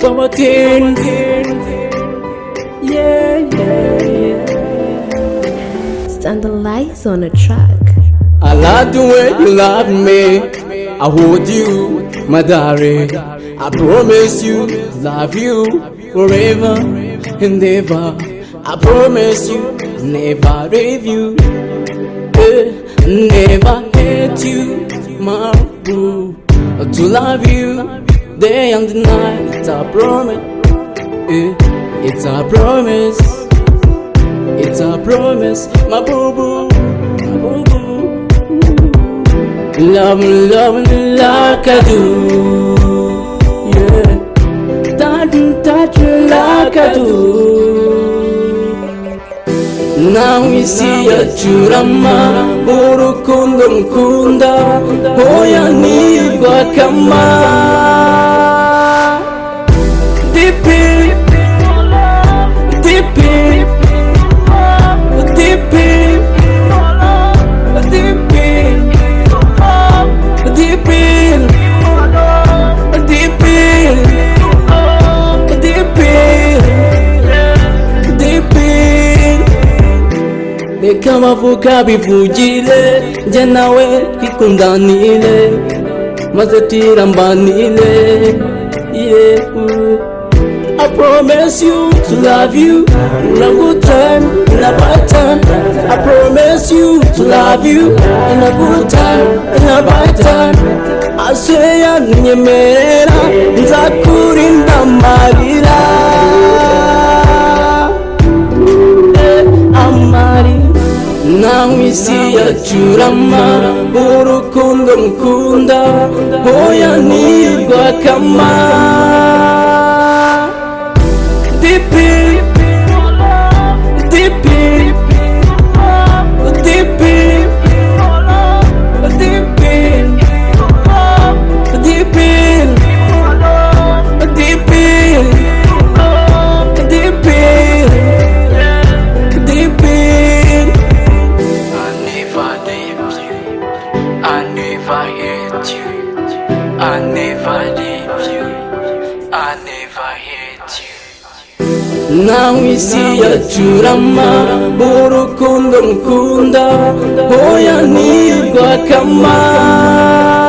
Power things. Yeah. Standalize on a track. I like the way you love me. I hold you, my darling. I promise you, love you forever and ever. I promise you, never leave you, never hate you, my boo. To love you day and night. It's a promise. It's a promise. It's a promise, my boo boo, my boo boo. Love me like I do, yeah. Touch me like I do. Now we see a churama, urukundo nkunda, hoya nigwa kama. Deep kama vuka bivugile nje nawe twikundanire maze tirambanire, yeah. I promise you to love you in a good time, in a bad time. I promise you to love you in a good time, in a bad time. I swear nyemerera nzakurinda amarira, nawe isi yacurama, urukundo nkunda, hoya nirwa kama. I never leave you, I never hate you. Now isi yacurama, urukundo nkunda, hoya nirwa kama.